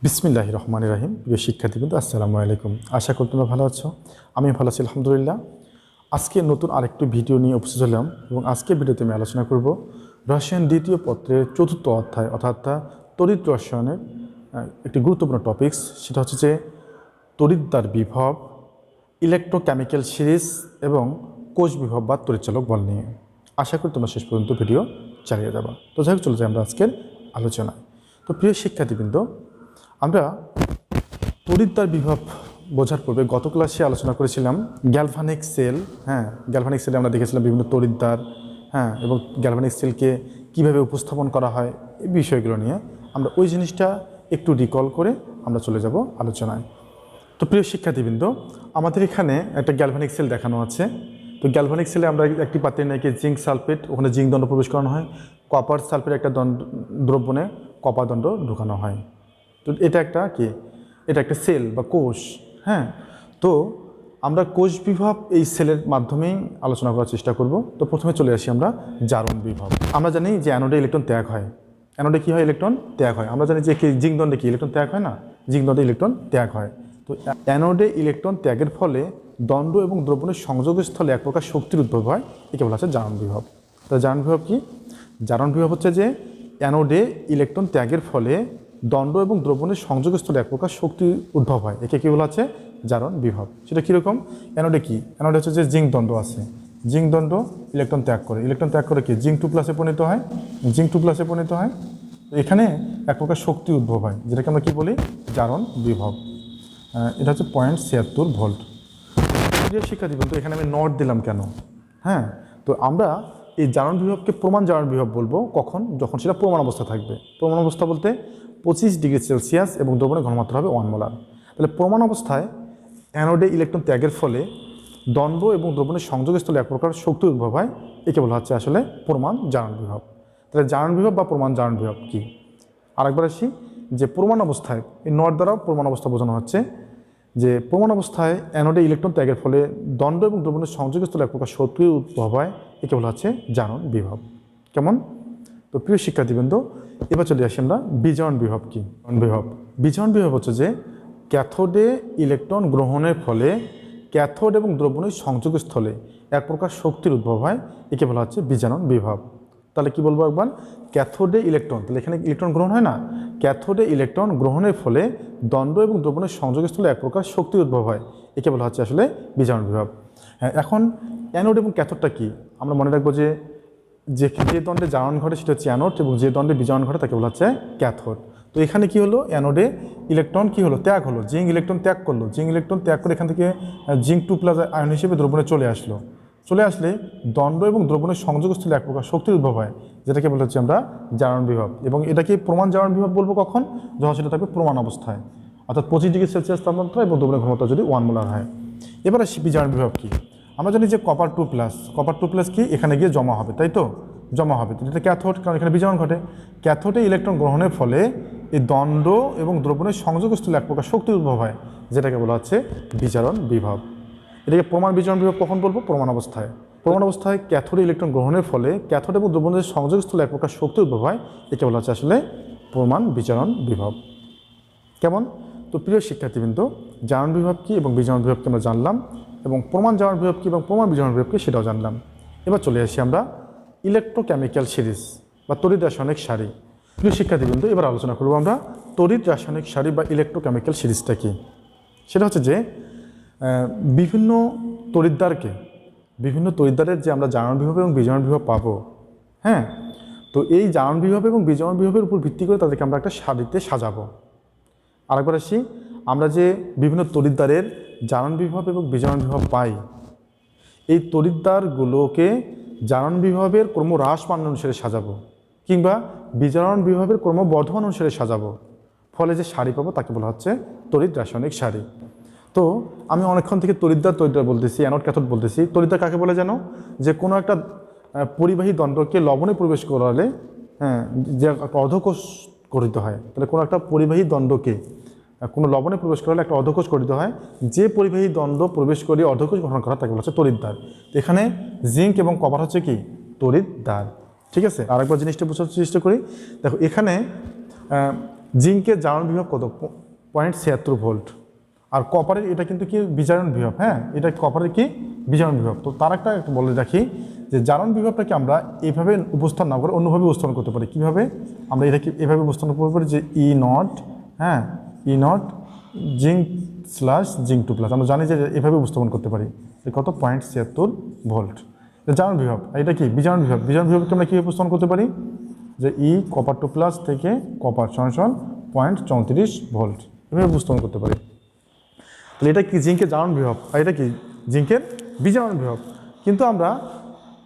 বিসমিল্লাহির রহমানির রহিম। প্রিয় শিক্ষার্থীবৃন্দ, আসসালামু আলাইকুম। আশা করি তোমরা ভালো আছো। আমি ভালো আছি আলহামদুলিল্লাহ। আজকে নতুন আরেকটি ভিডিও নিয়ে উপস্থিত হলাম এবং আজকের ভিডিওতে আমি আলোচনা করব রসায়ন দ্বিতীয় পত্রের চতুর্থ অধ্যায় অর্থাৎ তড়িৎ রসায়নের একটি গুরুত্বপূর্ণ টপিকস, সেটা হচ্ছে যে তড়িৎদ্বার বিভব, ইলেকট্রোকেমিক্যাল সিরিজ এবং কোষ বিভব বা তড়িৎচালক বল নিয়ে। আশা করি তোমরা শেষ পর্যন্ত ভিডিও চালিয়ে যাবা। তো যাই হোক, চলে যাই আমরা আজকের আলোচনায়। তো প্রিয় শিক্ষার্থীবৃন্দ, আমরা তড়িৎদ্বার বিভব বোঝার পূর্বে গত ক্লাসে আলোচনা করেছিলাম গ্যালভানিক সেল। গ্যালভানিক সেলে আমরা দেখেছিলাম বিভিন্ন তড়িৎদ্বার, এবং গ্যালভানিক সেলকে কীভাবে উপস্থাপন করা হয় এই বিষয়গুলো নিয়ে আমরা ওই জিনিসটা একটু রিকল করে আমরা চলে যাব আলোচনায়। তো প্রিয় শিক্ষার্থীবৃন্দ, আমাদের এখানে একটা গ্যালভানিক সেল দেখানো আছে। তো গ্যালভানিক সেলে আমরা একটি পাত্রে নাকি জিঙ্ক সালফেট, ওখানে জিঙ্ক দণ্ড প্রবেশ করানো হয়, কপার সালফেট একটা দ্রব্যনে কপার দণ্ড ঢুকানো হয়। তো এটা একটা কি, এটা একটা সেল বা কোষ। তো আমরা কোষ বিভব এই সেলের মাধ্যমেই আলোচনা করার চেষ্টা করব। তো প্রথমে চলে আসি আমরা জারণ বিভব। আমরা জানি যে অ্যানোডে ইলেকট্রন ত্যাগ হয়। অ্যানোডে কী হয়? ইলেকট্রন ত্যাগ হয়। আমরা জানি যে জিঙ্ক দণ্ডে কি ইলেকট্রন ত্যাগ হয় না? জিঙ্ক দণ্ডে ইলেকট্রন ত্যাগ হয়। তো অ্যানোডে ইলেকট্রন ত্যাগের ফলে দণ্ড এবং দ্রবণের সংযোগস্থলে এক প্রকার শক্তির উদ্ভব হয়, একে বলা হচ্ছে জারণ বিভব। তো জারণ বিভব কি? জারণ বিভব হচ্ছে যে অ্যানোডে ইলেকট্রন ত্যাগের ফলে দণ্ড এবং দ্রবণের সংযোগস্থলে এক প্রকার শক্তির উদ্ভব হয়, একে কী বলা হচ্ছে? জারণ বিভব। সেটা কীরকম? অ্যানোডে কি? অ্যানোডে হচ্ছে যে জিঙ্ক দণ্ড আছে, জিঙ্ক দণ্ড ইলেকট্রন ত্যাগ করে। ইলেকট্রন ত্যাগ করে কি? জিঙ্ক 2+ পরিণত হয়, জিঙ্ক 2+ পরিণত হয়। এখানে এক প্রকার শক্তি উদ্ভব হয়, যেটাকে আমরা কী বলি? জারণ বিভব। এটা হচ্ছে 0.76 ভোল্ট। প্রিয় শিক্ষার্থীবৃন্দ, এখানে আমি নট দিলাম কেন? তো আমরা এই জারণ বিভবকে প্রমাণ জারণ বিভব বলবো কখন? যখন সেটা প্রমাণ অবস্থা থাকবে। প্রমাণ অবস্থা বলতে 25 ডিগ্রি সেলসিয়াস এবং দ্রবণের ঘনমাত্রা হবে 1 মোলার। তাহলে প্রমাণ অবস্থায় অ্যানোডে ইলেকট্রন ত্যাগের ফলে দণ্ড এবং দ্রবণের সংযোগস্থলে এক প্রকার শক্তি উদ্ভব হয়, একে বলা হচ্ছে আসলে প্রমাণ জারণ বিভব। তাহলে জারণ বিভব বা প্রমাণ জারণ বিভব কি? আরেকবার আসি, যে প্রমাণ অবস্থায় এই নট দ্বারাও প্রমাণ অবস্থা বোঝানো হচ্ছে যে প্রমাণ অবস্থায় অ্যানোডে ইলেকট্রন ত্যাগের ফলে দণ্ড এবং দ্রবণের সংযোগস্থলে এক প্রকার শক্তির উদ্ভব হয়, একে বলা হচ্ছে জারণ বিভব। কেমন? তো প্রিয় শিক্ষার্থীবৃন্দ, এবার চলে আসি আমরা বিজারণ বিভব কি? বিজারণ বিভব হচ্ছে যে ক্যাথোডে ইলেকট্রন গ্রহণের ফলে ক্যাথোড এবং দ্রবণের সংযোগস্থলে এক প্রকার শক্তির উদ্ভব হয়, একে বলা হচ্ছে বিজারণ বিভব। তাহলে কি বলবো একবার? ক্যাথোডে ইলেকট্রন, তাহলে এখানে ইলেকট্রন গ্রহণ হয় না? ক্যাথোডে ইলেকট্রন গ্রহণের ফলে দণ্ড এবং দ্রবণের সংযোগস্থলে এক প্রকার শক্তির উদ্ভব হয়, একে বলা হচ্ছে আসলে বিজারণ বিভব। এখন অ্যানোড এবং ক্যাথোডটা কি? আমরা মনে রাখবো যে যে দণ্ডে জারণ ঘটে সেটা হচ্ছে অ্যানোড এবং যে দণ্ডে বিজারণ ঘটে তাকে বলা হচ্ছে ক্যাথোড। তো এখানে কি হলো? অ্যানোডে ইলেকট্রন কি হলো? ত্যাগ হলো, জিঙ্ক ইলেকট্রন ত্যাগ করলো। জিঙ্ক ইলেকট্রন ত্যাগ করে এখান থেকে জিঙ্ক 2+ আয়ন হিসেবে দ্রবণে চলে আসলো। চলে আসলে দণ্ড এবং দ্রবণের সংযোগস্থলে এক প্রকার শক্তির উদ্ভব হয়, যেটাকে বলা হচ্ছে আমরা জারণ বিভব। এবং এটাকে প্রমাণ জারণ বিভব বলবো কখন? যখন সেটা থাকবে প্রমাণ অবস্থায়, অর্থাৎ 25 ডিগ্রি সেলসিয়াস তাপমাত্রা এবং দ্রবণের ঘনত্ব যদি 1 মোলার হয়। এবার আসি বিজারণ বিভব কি? আমরা জানি যে কপার 2+ কি এখানে গিয়ে জমা হবে, তাই তো? জমা হবে, এটা ক্যাথোড, কারণ এখানে বিজারণ ঘটে। ক্যাথোডে ইলেকট্রন গ্রহণের ফলে এই দণ্ড এবং দ্রবণের সংযোগস্থলে এক প্রকার শক্তির উদ্ভব হয়, যেটাকে বলা হচ্ছে বিজারণ বিভব। এটাকে প্রমাণ বিজারণ বিভব কখন বলবো? প্রমাণ অবস্থায়। প্রমাণ অবস্থায় ক্যাথোডে ইলেকট্রন গ্রহণের ফলে ক্যাথোড এবং দ্রবণের সংযোগস্থলে এক প্রকার শক্তির উদ্ভব হয়, একে বলা হচ্ছে আসলে প্রমাণ বিজারণ বিভব। কেমন? তো প্রিয় শিক্ষার্থীবৃন্দ, জারণ বিভব কি এবং বিজারণ বিভবকে আমরা জানলাম, এবং প্রমাণ জারণ বিভব কি এবং প্রমাণ বিজারণ বিভব কি সেটাও জানলাম। এবার চলে আসি আমরা ইলেকট্রোকেমিক্যাল সিরিজ বা তড়িৎ রাসায়নিক সারি। প্রিয় শিক্ষার্থীবৃন্দ, এবার আলোচনা করব আমরা তড়িৎ রাসায়নিক সারি বা ইলেকট্রোকেমিক্যাল সিরিজটা কি। সেটা হচ্ছে যে বিভিন্ন তড়িৎদ্বারের যে আমরা জারণ বিভব এবং বিজারণ বিভব পাবো, তো এই জারণ বিভব এবং বিজারণ বিভবের উপর ভিত্তি করে তাদেরকে আমরা একটা সারিতে সাজাবো। আরেকবার আসি, আমরা যে বিভিন্ন তড়িৎদ্বারের জারণ বিভব এবং বিজারণ বিভব পাই, এই তড়িৎদ্বারগুলোকে জারণ বিভবের ক্রমহ্রাসমান অনুসারে সাজাবো কিংবা বিজারণ বিভবের ক্রমবর্ধমান অনুসারে সাজাবো, ফলে যে সারি পাবো তাকে বলা হচ্ছে তড়িৎ রাসায়নিক সারি। তো আমি অনেকক্ষণ থেকে তড়িৎদ্বার বলতেছি, অ্যানোড ক্যাথোড বলতেছি। তড়িৎদ্বার কাকে বলে জানো? যে কোনো একটা পরিবাহী দণ্ডকে লবণে প্রবেশ করালে যে একটা অর্ধকোষ গঠিত হয়। তাহলে কোনো একটা পরিবাহী দণ্ডকে কোনো লবণে প্রবেশ করালে একটা অর্ধকোষ গঠিত হয়। যে পরিবাহী দণ্ড প্রবেশ করে অর্ধকোষ গঠন করা তাকে বলা হচ্ছে তড়িৎদ্বার। এখানে জিঙ্ক এবং কপার হচ্ছে কি? তড়িৎদ্বার। ঠিক আছে, আরেকবার জিনিসটা বোঝার চেষ্টা করি। দেখো, এখানে জিঙ্কের জারণ বিভব কত 0.76 ভোল্ট। আর কপারের এটা কিন্তু কি বিজারণ বিভব, হ্যাঁ এটা কপারের কি বিজারণ বিভব। তো তার একটা বলে রাখি যে জারণ বিভবটাকে আমরা এইভাবে উপস্থাপন না করে অন্যভাবে উপস্থাপন করতে পারি। কীভাবে? আমরা এটাকে এভাবে উপস্থাপন করতে পারি যে ই নট, হ্যাঁ ই নট জিঙ্ক স্ল্যাশ জিঙ্ক 2+। আমরা জানি যে এভাবে উপস্থাপন করতে পারি কত 0.76 ভোল্ট জারণ বিভব। এটা কি বিজারণ বিভব। বিজারণ বিভবকে আমরা কীভাবে উপস্থাপন করতে পারি যে ই কপার 2+ থেকে কপার সমান 0.34 ভোল্ট এভাবে উপস্থাপন করতে পারি। তাহলে এটা কি জিঙ্কের জারণ বিভব আর এটা কি জিঙ্কের বিজারণ বিভব। কিন্তু আমরা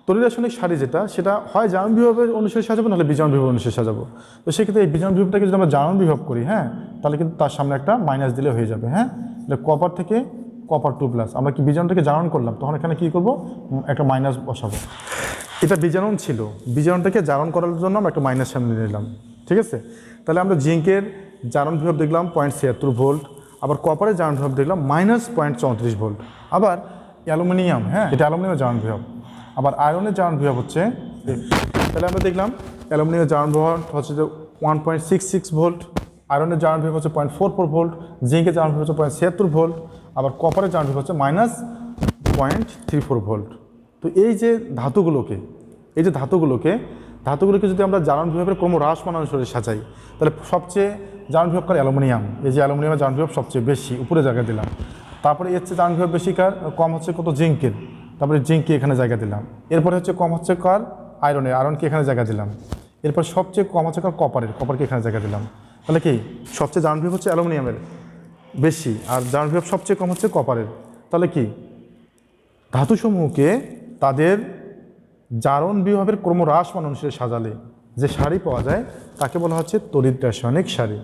তড়িৎ রাসায়নিক সারি যেটা সেটা হয় জারণ বিভবের অনুসারে সাজাবো নাহলে বিজারণ বিভব অনুসারে সাজাবো। তো সেক্ষেত্রে এই বিজারণ বিভবটাকে যদি আমরা জারণ বিভব করি, হ্যাঁ তাহলে কিন্তু তার সামনে একটা মাইনাস দিলে হয়ে যাবে। হ্যাঁ কপার থেকে কপার 2+, আমরা কি বিজারণটাকে জারণ করলাম তখন এখানে কী করবো একটা মাইনাস বসাবো। এটা বিজারণ ছিল, বিজারণটাকে জারণ করার জন্য আমরা একটা মাইনাস সামনে নিলাম, ঠিক আছে। তাহলে আমরা জিঙ্কের জারণ বিভব দেখলাম 0.76 ভোল্ট, আবার কপারের জারণ বিভব দেখলাম -0.34 ভোল্ট। আবার অ্যালুমিনিয়াম, হ্যাঁ এটা অ্যালুমিনিয়ামের জারণ বিভব। আবার আয়রনের জারণ বিভব হচ্ছে, তাহলে আমরা দেখলাম অ্যালুমিনিয়ামের জারণ বিভব হচ্ছে যে 1.66 ভোল্ট, আয়রনের জারণ বিভব হচ্ছে 0.44 ভোল্ট, জিঙ্কের জারণ বিভব হচ্ছে 0.76 ভোল্ট, আবার কপারের জারণ বিভব হচ্ছে -0.34 ভোল্ট। তো এই যে ধাতুগুলোকে যদি আমরা জারণ বিভবের ক্রমহ্রাসমান অনুসারে সাজাই তাহলে সবচেয়ে জারণ বিভবকার অ্যালুমিনিয়াম, এই যে অ্যালুমিনিয়ামের জারণ বিভব সবচেয়ে বেশি উপরে জায়গা দিলাম। তারপরে এর চেয়ে জারণ বিভব বেশি কার কম হচ্ছে কত জিঙ্কের, তারপরে জিঙ্ককে এখানে জায়গা দিলাম। এরপরে হচ্ছে কম হচ্ছে কার আয়রনের, আয়রনকে এখানে জায়গা দিলাম। এরপর সবচেয়ে কম হচ্ছে কার কপারকে এখানে জায়গা দিলাম। তাহলে কি সবচেয়ে জারণ বিভব হচ্ছে অ্যালুমিনিয়ামের বেশি আর জারণ বিভব সবচেয়ে কম হচ্ছে কপারের। তাহলে কি ধাতুসমূহকে তাদের জারণ বিভবের ক্রমহ্রাসমান অনুসারে সাজালে যে সারি পাওয়া যায় তাকে বলা হচ্ছে তড়িৎ রাসায়নিক সারি,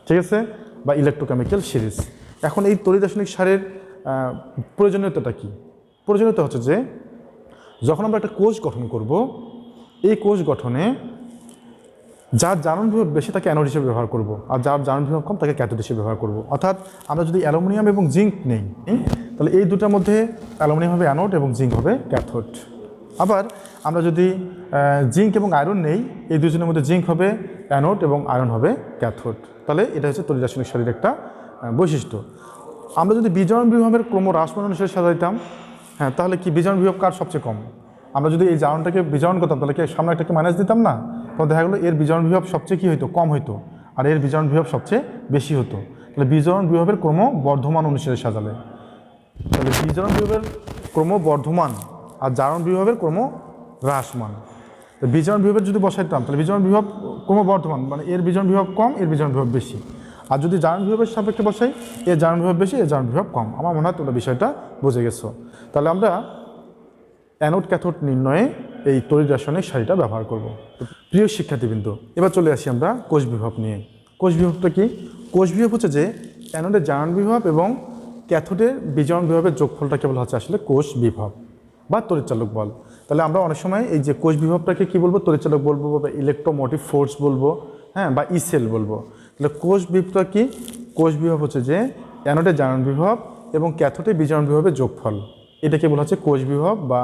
ঠিক আছে, বা ইলেকট্রোকেমিক্যাল সিরিজ। এখন এই তড়িৎ রাসায়নিক সারির প্রয়োজনীয়তাটা কি? প্রয়োজনীয়তা হচ্ছে যে যখন আমরা একটা কোষ গঠন করব, এই কোষ গঠনে যার জারণ বিভব বেশি তাকে অ্যানোড হিসেবে ব্যবহার করব, আর যার জারণ বিভব কম তাকে ক্যাথোড হিসেবে ব্যবহার করব। অর্থাৎ আমরা যদি অ্যালুমিনিয়াম এবং জিঙ্ক নেই তাহলে এই দুটার মধ্যে অ্যালুমিনিয়াম হবে অ্যানোড এবং জিঙ্ক হবে ক্যাথোড। আবার আমরা যদি জিঙ্ক এবং আয়রন নেই, এই দুজনের মধ্যে জিঙ্ক হবে অ্যানোড এবং আয়রন হবে ক্যাথোড। তাহলে এটা হচ্ছে তড়িৎ রাসায়নিক সারির একটা বৈশিষ্ট্য। আমরা যদি বিজারণ বিভবের ক্রমহ্রাসমান অনুসারে সাজাইতাম, হ্যাঁ তাহলে কি বিজারণ বিভব কার সবচেয়ে কম? আমরা যদি এই জারণটাকে বিজারণ করতাম তাহলে কি সামনে একটাকে মাইনাস দিতাম না? তখন দেখা গেলো এর বিজারণ বিভব সবচেয়ে কী হইতো কম হইতো আর এর বিজারণ বিভব সবচেয়ে বেশি হতো। তাহলে বিজারণ বিভবের ক্রমবর্ধমান অনুসারে সাজালে, তাহলে বিজারণ বিভবের ক্রমবর্ধমান আর জারণ বিভবের ক্রমহ্রাসমান। বিজারণ বিভবের যদি বসাইতাম তাহলে বিজারণ বিভব ক্রমবর্ধমান, মানে এর বিজারণ বিভব কম এর বিজারণ বিভব বেশি। আর যদি জারণ বিভবের সাপেক্ষে বসাই এর জারণ বিভব বেশি এর জারণ বিভব কম। আমার মনে হয় তোমরা বিষয়টা বুঝে গেছো। তাহলে আমরা অ্যানোড ক্যাথোড নির্ণয়ে এই তড়িৎ রাসায়নিক সারিটা ব্যবহার করব। প্রিয় শিক্ষার্থীবৃন্দ, এবার চলে আসি আমরা কোষ বিভব নিয়ে। কোষ বিভবটা কি? কোষ বিভব হচ্ছে যে অ্যানোডের জারণ বিভব এবং ক্যাথোডের বিজারণ বিভবের যোগফলটাকে বলা হচ্ছে আসলে কোষ বিভব বা তড়িৎচালক বল। তাহলে আমরা অনেক সময় এই যে কোষ বিভবটাকে কি বলবো? তড়িৎচালক বলবো বা ইলেকট্রোমোটিভ ফোর্স বলবো, হ্যাঁ, বা ই সেল বলবো। তাহলে কোষ বিভবটা কি? কোষ বিভব হচ্ছে যে অ্যানোডের জারণ বিভব এবং ক্যাথোডের বিজারণ বিভবের যোগফল, এটাকে বলা হচ্ছে কোষ বিভব বা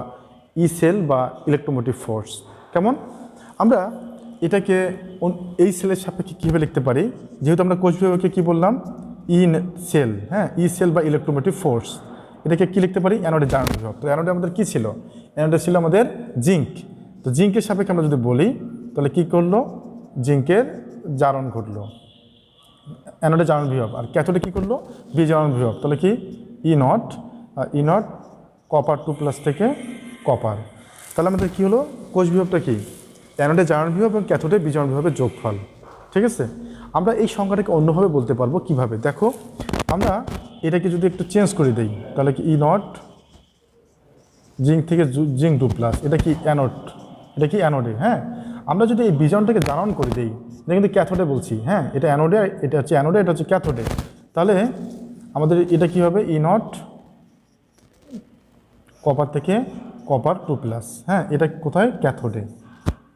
ই সেল বা ইলেকট্রোমোটিভ ফোর্স। কেমন? আমরা এটাকে এই সেলের সাপেক্ষে কীভাবে লিখতে পারি? যেহেতু আমরা কোষ বিভবকে কী বললাম? ই সেল, হ্যাঁ, ই সেল বা ইলেকট্রোমোটিভ ফোর্স, এটাকে কী লিখতে পারি? অ্যানোডের জারণ বিভব। তো অ্যানোডে আমাদের কী ছিল? অ্যানোডে ছিল আমাদের জিঙ্ক। তো জিঙ্কের সাপেক্ষে আমরা যদি বলি তাহলে কী করলো? জিঙ্কের জারণ ঘটলো, অ্যানোডে জারণ বিভব। আর ক্যাথোডে কী করলো? বিজারণ বিভব। তাহলে কি ই নট কপার 2+ থেকে কপার। তাহলে আমাদের কী হলো? কোষ বিভবটা কি? অ্যানোডে জারণ বিভব এবং ক্যাথোডে বিজারণ বিভবের যোগফল, ঠিক আছে। আমরা এই সংখ্যাটাকে অন্যভাবে বলতে পারবো। কিভাবে? দেখো, আমরা এটাকে যদি একটু চেঞ্জ করে দিই তাহলে কি ই নট জিঙ্ক থেকে জিঙ্ক 2+, এটা কি অ্যানোড, এটা কি অ্যানোডে, হ্যাঁ। আমরা যদি এই বিজারণটাকে জারণ করে দিই, এটা কিন্তু ক্যাথোডে বলছি, হ্যাঁ, এটা অ্যানোডে, এটা হচ্ছে অ্যানোডে, এটা হচ্ছে ক্যাথোডে। তাহলে আমাদের এটা কি হবে? ই নট কপার থেকে কপার 2+, হ্যাঁ, এটা কোথায়?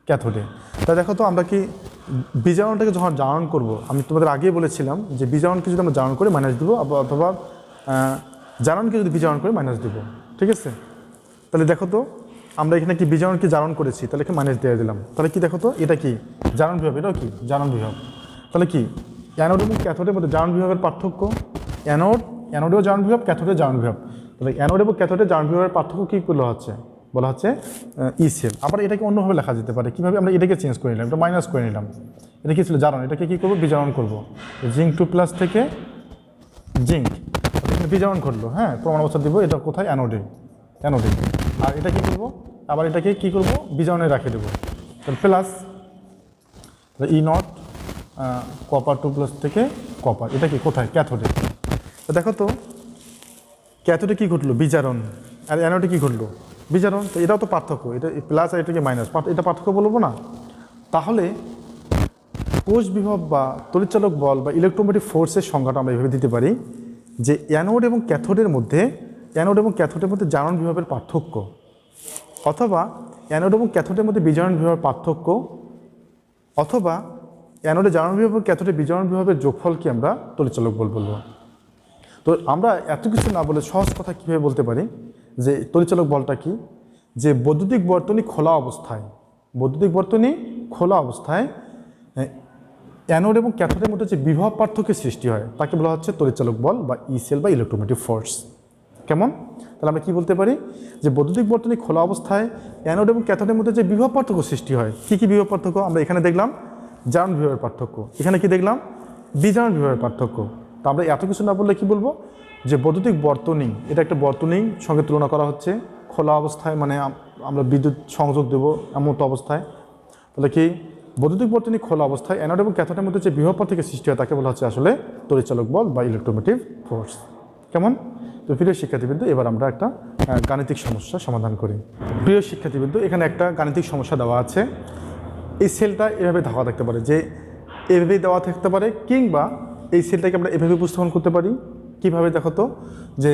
ক্যাথোডে। তা দেখো তো আমরা কি বিজারণটাকে যখন জারণ করব, আমি তোমাদের আগেই বলেছিলাম যে বিজারণকে যদি আমরা জারণ করে মাইনাস দেবো, অথবা জারণকে যদি বিজারণ করে মাইনাস দেবো, ঠিক আছে। তাহলে দেখো তো আমরা এখানে কি বিজারণকে জারণ করেছি, তাহলে এখানে মাইনাস দিয়ে দিলাম। তাহলে কি দেখো তো এটা কি? জারণ বিভব। এটাও কি? জারণ বিভব। তাহলে কি অ্যানোড এবং ক্যাথোডের মধ্যে জারণ বিভবের পার্থক্য, অ্যানোডেও জারণ বিভব, ক্যাথোডের জারণ বিভব। তাহলে অ্যানোড এবং ক্যাথোডের জারণ বিভবের পার্থক্য কী বলা হচ্ছে ই সেল। আবার এটাকে অন্যভাবে লেখা যেতে পারে, কীভাবে? আমরা এটাকে চেঞ্জ করে নিলাম, এটা মাইনাস করে নিলাম। এটা কী ছিল? জারণ। এটাকে কী করবো? বিজারণ করবো। জিঙ্ক 2+ থেকে জিঙ্ক বিজারণ ঘটলো, হ্যাঁ, প্রমাণ অবস্থা দিব। এটা কোথায়? অ্যানোডে। আর এটা কী করবো? আবার এটাকে কী করবো? বিজারণে রাখে দেবো। তাহলে প্লাস ই নট কপার 2+ থেকে কপার। এটা কি কোথায়? ক্যাথোডে। তো দেখো তো ক্যাথোডে কী ঘটলো? বিজারণ। আর অ্যানোডে কী ঘটলো? বিজারণ। তো এটাও তো পার্থক্য, এটা প্লাস আর এটাকে মাইনাস, এটা পার্থক্য বলবো না। তাহলে কোষ বিভব বা তড়িৎচালক বল বা ইলেকট্রোমোটিভ ফোর্সের সংজ্ঞাটা আমরা এভাবে দিতে পারি যে অ্যানোড এবং ক্যাথোডের মধ্যে জারণ বিভবের পার্থক্য, অথবা অ্যানোড এবং ক্যাথোডের মধ্যে বিজারণ বিভবের পার্থক্য, অথবা অ্যানোডে জারণ বিভব এবং ক্যাথোডে বিজারণ বিভবের যোগফলকে আমরা তড়িৎচালক বল বলবো। তো আমরা এত কিছু না বলে সহজ কথা কীভাবে বলতে পারি যে তড়িৎচালক বলটা কি? যে বৈদ্যুতিক বর্তনী খোলা অবস্থায় অ্যানোড এবং ক্যাথোডের মধ্যে যে বিভব পার্থক্যের সৃষ্টি হয় তাকে বলা হচ্ছে তড়িৎচালক বল বা ই সেল বা ইলেকট্রোমোটিভ ফোর্স। কেমন? তাহলে আমরা কি বলতে পারি যে বৈদ্যুতিক বর্তনী খোলা অবস্থায় অ্যানোড এবং ক্যাথোডের মধ্যে যে বিভব পার্থক্য সৃষ্টি হয়, কী বিভব পার্থক্য? আমরা এখানে দেখলাম জারণ বিভবের পার্থক্য, এখানে কি দেখলাম? বিজারণ বিভবের পার্থক্য। তো আমরা এত কিছু না বললে কি বলবো যে বৈদ্যুতিক বর্তনী, এটা একটা বর্তনীর সঙ্গে তুলনা করা হচ্ছে খোলা অবস্থায়, মানে আমরা বিদ্যুৎ সংযোগ দেবো এমন অবস্থায়। তাহলে কি বৈদ্যুতিক বর্তনী খোলা অবস্থায় অ্যানোড এবং ক্যাথোডের মধ্যে যে বিভব পার্থক্য সৃষ্টি হয় তাকে বলা হচ্ছে আসলে তড়িৎচালক বল বা ইলেকট্রোমোটিভ ফোর্স। কেমন? তো প্রিয় শিক্ষার্থীবৃন্দ, এবার আমরা একটা গাণিতিক সমস্যা সমাধান করি। প্রিয় শিক্ষার্থীবৃন্দ, এখানে একটা গাণিতিক সমস্যা দেওয়া আছে। এই সেলটা এভাবে দেওয়া থাকতে পারে, যে এভাবেই দেওয়া থাকতে পারে, কিংবা এই সেলটাকে আমরা এভাবে উপস্থাপন করতে পারি। কিভাবে? দেখো তো, যে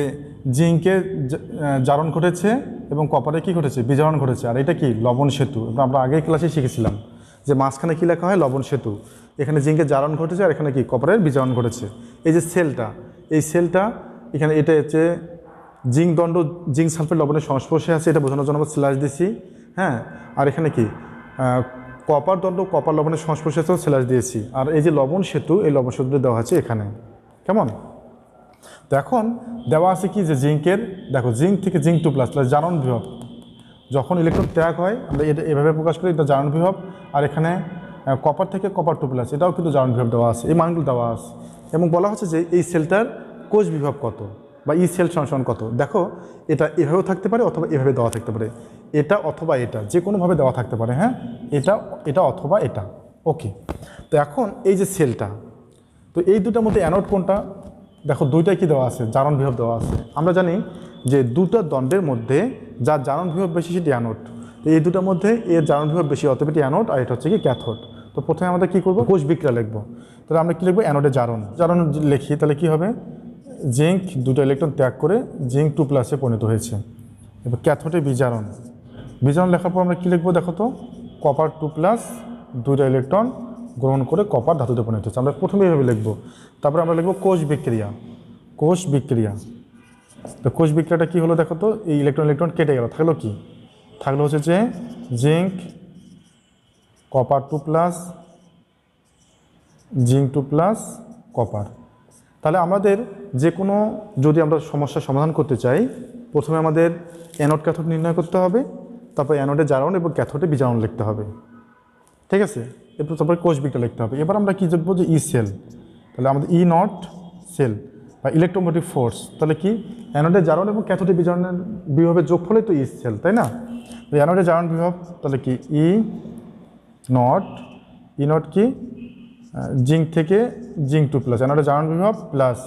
জিঙ্কে জারণ ঘটেছে এবং কপারে কি ঘটেছে? বিজারণ ঘটেছে। আর এটা কি? লবণ সেতু। আমরা আগের ক্লাসে শিখেছিলাম যে মাঝখানে কী লেখা হয়? লবণ সেতু। এখানে জিঙ্কের জারণ ঘটেছে আর এখানে কি? কপারের বিজারণ ঘটেছে। এই যে সেলটা, এই সেলটা এখানে এটা হচ্ছে জিঙ্ক সালফেট লবণের সংস্পর্শে আছে, এটা বোঝানোর জন্য আমরা স্ল্যাশ দিছি, হ্যাঁ। আর এখানে কি? কপার দণ্ড কপার লবণের সংস্পর্শে আছে, স্ল্যাশ দিয়েছি। আর এই যে লবণ সেতু, এই লবণ সেতুটা দেওয়া আছে এখানে। কেমন? তো এখন দেওয়া আছে কি যে জিঙ্কের, দেখো জিঙ্ক থেকে জিঙ্ক 2+, জারণ বিভব যখন ইলেকট্রন ত্যাগ হয় আমরা এটা এভাবে প্রকাশ করি, এটা জারণ বিভব। আর এখানে কপার থেকে কপার 2+, এটাও কিন্তু জারণ বিভব দেওয়া আছে, এই মানগুলো দেওয়া আছে। এবং বলা হচ্ছে যে এই সেলটার কোষ বিভব কত বা ই সেল সমান কত। দেখো এটা এভাবেও থাকতে পারে অথবা এভাবে দেওয়া থাকতে পারে, এটা অথবা এটা, যে কোনোভাবে দেওয়া থাকতে পারে, হ্যাঁ। এটা অথবা এটা, ওকে। তো এখন এই যে সেলটা, তো এই দুটার মধ্যে অ্যানোড কোনটা? দেখো দুইটাই কি দেওয়া আছে? জারণ বিভব দেওয়া আছে। আমরা জানি যে দুটো দণ্ডের মধ্যে যার জারণ বিভব বেশি সেটি অ্যানোড। তো এই দুটার মধ্যে এর জারণ বিভব বেশি, অতএব এটি অ্যানোড আর এটা হচ্ছে কি ক্যাথোড। তো প্রথমে আমাদের কী করবো? কোষ বিক্রিয়া লিখবো। তাহলে আমরা কী লিখবো? অ্যানোডের জারণ লিখি, তাহলে কী হবে? জিঙ্ক দুটো ইলেকট্রন ত্যাগ করে জিঙ্ক 2+-এ পরিণত হয়েছে। এবার ক্যাথোডে বিজারণ লেখার পর আমরা কী লিখবো? দেখো তো, কপার 2+, দুটো ইলেকট্রন গ্রহণ করে কপার ধাতুতে পরিণত হচ্ছে। আমরা প্রথমে এইভাবে লিখবো। তারপরে আমরা লিখবো কোষ বিক্রিয়া। তো কোষ বিক্রিয়াটা কী হলো? দেখো তো, এই ইলেকট্রন কেটে গেল, থাকলো কি? থাকলো হচ্ছে যে জিঙ্ক কপার 2+, জিঙ্ক 2+, কপার। তাহলে আমাদের যে কোনো যদি আমরা সমস্যার সমাধান করতে চাই, প্রথমে আমাদের অ্যানোড ক্যাথোড নির্ণয় করতে হবে, তারপর অ্যানোডে জারণ এবং ক্যাথোডে বিজারণ লিখতে হবে, ঠিক আছে। এরপর তারপরে কোষ বিক্রিয়া লিখতে হবে। এবার আমরা কী লিখবো? যে ই সেল। তাহলে আমাদের ই নট সেল বা ইলেকট্রোমোটিভ ফোর্স। তাহলে কি? অ্যানোডে জারণ এবং ক্যাথোডে বিজারণের বিভবের যোগফলে তো ই সেল, তাই না? অ্যানোডে জারণ বিভব তাহলে কি? ই নট কি? জিঙ্ক থেকে জিঙ্ক 2+, অ্যানোডে জারণ বিভব প্লাস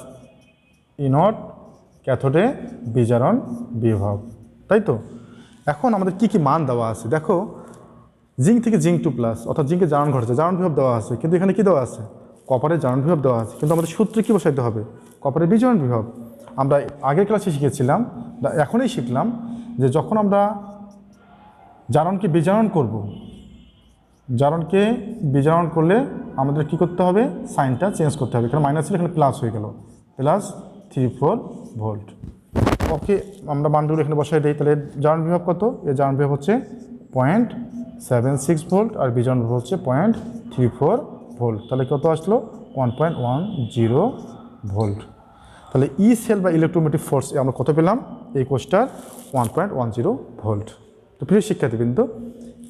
ই নট ক্যাথোডে বিজারণ বিভব, তাই তো। এখন আমাদের কি কি মান দেওয়া আছে? দেখো জিঙ্ক থেকে জিঙ্ক 2+, অর্থাৎ জিঙ্কের জারণ ঘটেছে, জারণ বিভব দেওয়া আছে, কিন্তু এখানে কি দেওয়া আছে? কপারের জারণ বিভব দেওয়া আছে, কিন্তু আমাদের সূত্রে কী বসাইতে হবে? কপারের বিজারণ বিভব। আমরা আগের ক্লাসে শিখেছিলাম, এখনই শিখলাম যে যখন আমরা জারণকে বিজারণ করব, জারণকে বিজারণ করলে আমাদের কি করতে হবে? সাইনটা চেঞ্জ করতে হবে। এখানে মাইনাস ছিল, এখানে প্লাস হয়ে গেল, +34 ভোল্ট। ওকে, আমরা মানগুলো এখানে বসাই দিই। তাহলে জারণ বিভব কত? এর জারণ বিভব হচ্ছে 0.76 ভোল্ট আর বিজারণ বিভব হচ্ছে 0.34 ভোল্ট। তাহলে কত আসলো 1.10 ভোল্ট। তাহলে ই সেল বা ইলেকট্রোমোটিভ ফোর্স আমরা কত পেলাম এই কোর্সটার 1.10 ভোল্ট। তো প্রিয় শিক্ষার্থীবৃন্দ,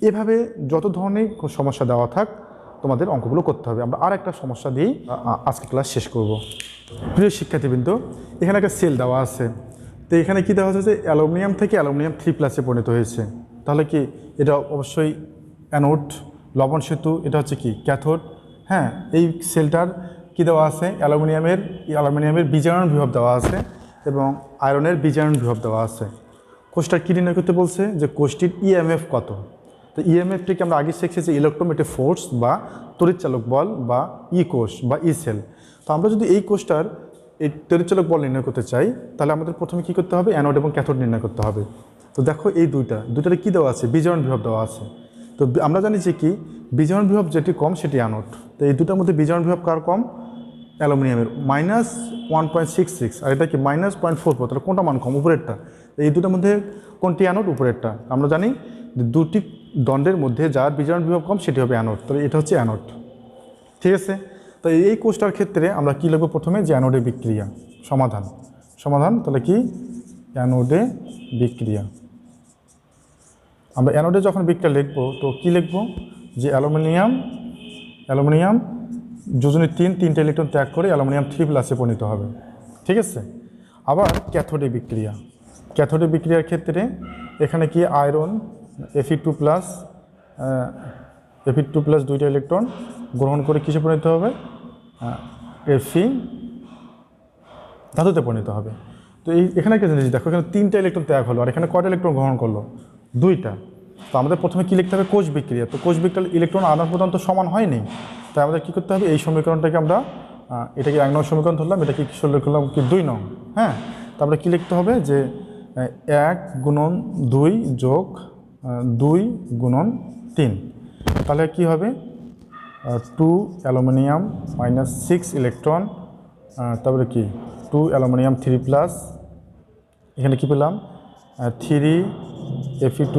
এভাবে যত ধরনের সমস্যা দেওয়া থাক তোমাদের অঙ্কগুলো করতে হবে। আমরা আর একটা সমস্যা দিয়েই আজকে ক্লাস শেষ করব। প্রিয় শিক্ষার্থীবৃন্দ, এখানে একটা সেল দেওয়া আছে। তো এখানে কী দেওয়া হচ্ছে যে অ্যালুমিনিয়াম থেকে অ্যালুমিনিয়াম 3+ পরিণত হয়েছে। তাহলে কি এটা অবশ্যই অ্যানোড, লবণ সেতু এটা হচ্ছে কি ক্যাথোড। হ্যাঁ, এই সেলটার কী দেওয়া আছে অ্যালুমিনিয়ামের বিজারণ বিভব দেওয়া আছে এবং আয়রনের বিজারণ বিভব দেওয়া আছে। কোষটার কী নির্ণয় করতে বলছে যে কোষটির ইএমএফ কত। তো ইএমএফটিকে আমরা আগে শিখছি যে ইলেকট্রোমোটিভ ফোর্স বা তড়িৎচালক বল বা ই কোষ বা ই সেল। তো আমরা যদি এই কোষটার এই তড়িৎচালক বল নির্ণয় করতে চাই তাহলে আমাদের প্রথমে কী করতে হবে অ্যানোড এবং ক্যাথোড নির্ণয় করতে হবে। তো দেখো এই দুইটাতে কী দেওয়া আছে বিজারণ বিভব দেওয়া আছে। তো আমরা জানি যে কি বিজারণ বিভব যেটি কম সেটি অ্যানোড। তো এই দুটার মধ্যে বিজারণ বিভব কার কম অ্যালুমিনিয়ামের -1.66 আর এটা কি -0.44। তাহলে কোনটা মান কম উপরেরটা। এই দুটার মধ্যে কোনটি অ্যানোড উপরেরটা। আমরা জানি যে দুটি দণ্ডের মধ্যে যার বিজারণ বিভব কম সেটি হবে অ্যানোড। তাহলে এটা হচ্ছে অ্যানোড, ঠিক আছে। তো এই কোষটার ক্ষেত্রে আমরা কী লিখব প্রথমে যে অ্যানোডে বিক্রিয়া সমাধান। তাহলে কি অ্যানোডে বিক্রিয়া। আমরা অ্যানোডে যখন বিক্রিয়া লিখব তো কি লিখব যে অ্যালুমিনিয়াম যোজনী 3টা ইলেকট্রন ত্যাগ করে অ্যালুমিনিয়াম 3+ পরিণত হবে, ঠিক আছে। আবার ক্যাথোডে বিক্রিয়ার ক্ষেত্রে এখানে কি আয়রন Fe2+ দুইটা ইলেকট্রন গ্রহণ করে কিসে পরিণত হবে Fe ধাতুতে পরিণত হবে। তো এখানে একটা জিনিস দেখো, এখানে 3টা ইলেকট্রন ত্যাগ হলো আর এখানে কয়টা ইলেকট্রন গ্রহণ করলো 2টা। তো আমাদের প্রথমে কী লিখতে হবে কোষ বিক্রিয়া। তো কোষ বিক্রিয়ার ইলেকট্রন আদান প্রদান তো সমান হয়নি, তাই আমাদের কী করতে হবে এই সমীকরণটাকে আমরা এটাকে 1 নং সমীকরণ ধরলাম, এটা কি করলাম কি 2 নং। হ্যাঁ, তারপরে কী লিখতে হবে যে 1 গুণন 2 যোগ 2 গুণন 3। তাহলে কি হবে 2 অ্যালুমিনিয়াম -6 ইলেকট্রন, তারপরে কি 2 অ্যালুমিনিয়াম 3+, এখানে কি পেলাম 3 Fe2+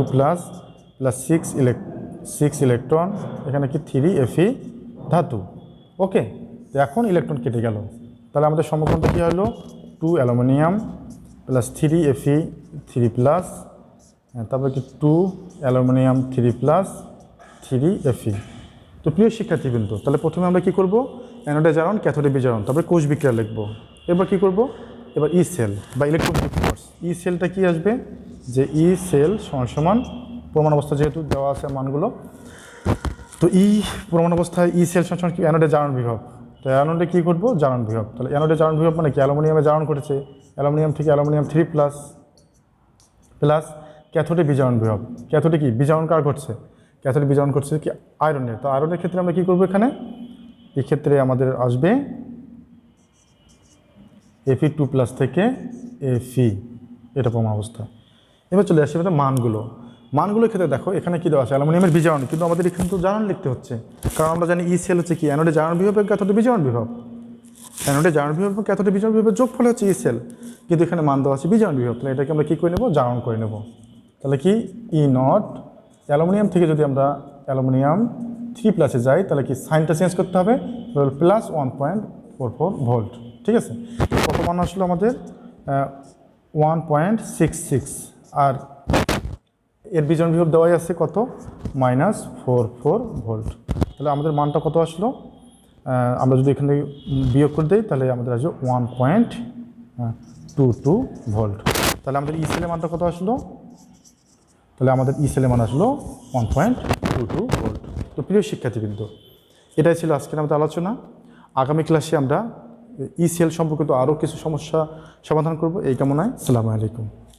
+ 6 ইলেকট্রন, এখানে কি 3 Fe ধাতু। ওকে, তো এখন ইলেকট্রন কেটে গেল। তাহলে আমাদের সমীকরণটা কী হলো 2 অ্যালুমিনিয়াম + 3 Fe3+, তারপরে কি 2 অ্যালুমিনিয়াম 3+, 3 Fe। তো প্রিয় শিক্ষার্থীবৃন্দ, তাহলে প্রথমে আমরা কী করব অ্যানোডে জারণ ক্যাথোডে বিজারণ, তারপরে কোষ বিক্রিয়া লিখব। এবার কী করব এবার ই সেল বা ইলেকট্রোমোটিভ ফোর্স। ই সেলটা কী আসবে যে ই সেল সমান প্রমাণ অবস্থা যেহেতু দেওয়া আছে মানগুলো, তো প্রমাণ অবস্থায় ই সেল সমান কি অ্যানোডে জারণ বিভব। তো অ্যানোডে কী করবো জারণ বিভব। তাহলে অ্যানোডে জারণ বিভব মানে কি অ্যালুমিনিয়ামে জারণ করেছে, অ্যালুমিনিয়াম থেকে অ্যালুমিনিয়াম 3+ প্লাস ক্যাথোডে বিজারণ বিভব। ক্যাথোডে কি বিজারণ কার ঘটছে ক্যাথোডে বিজারণ করছে কি আয়রনের। তো আয়রনের ক্ষেত্রে আমরা কী করবো এখানে এই ক্ষেত্রে আমাদের আসবে Fe2+ থেকে Fe, এটা প্রমাণ অবস্থা। এবার চলে আসে মানগুলোর ক্ষেত্রে দেখো এখানে কী দেওয়া আছে অ্যালুমিনিয়ামের বিজারণ, কিন্তু আমাদের এখানে তো জারণ লিখতে হচ্ছে, কারণ আমরা জানি ই সেল হচ্ছে কি অ্যানোডে জারণ বিভব এবং ক্যাথোডে বিজারণ বিভব। অ্যানোডে জারণ বিভব এবং ক্যাথোডে বিজারণ বিভবের যোগফল হচ্ছে ই সেল, কিন্তু এখানে মান দেওয়া আছে বিজারণ বিভব। তাহলে এটাকে আমরা কী করে নেব জারণ করে নেব। তাহলে কি E0 অ্যালুমিনিয়াম থেকে যদি আমরা অ্যালুমিনিয়াম 3+ যাই তাহলে কি সাইনটা চেঞ্জ করতে হবে +1.44 ভোল্ট, ঠিক আছে। কত মান আসলো আমাদের 1.66 আর এর বিজারণ বিভব দেওয়াই আছে কত -44 ভোল্ট। তাহলে আমাদের মানটা কত আসলো আমরা যদি এখানে বিয়োগ করে দিই তাহলে আমাদের আসবে 1.22 ভোল্ট। তাহলে আমাদের ই সেলের মানটা কত আসলো তাহলে আমাদের ই সেলের মান আসলো 1.22 ভোল্ট। তো প্রিয় শিক্ষার্থীবৃন্দ, এটাই ছিল আজকের আমাদের আলোচনা। আগামী ক্লাসে আমরা ই সেল সম্পর্কিত আরও কিছু সমস্যা সমাধান করব এই কামনায়। আসসালামু আলাইকুম।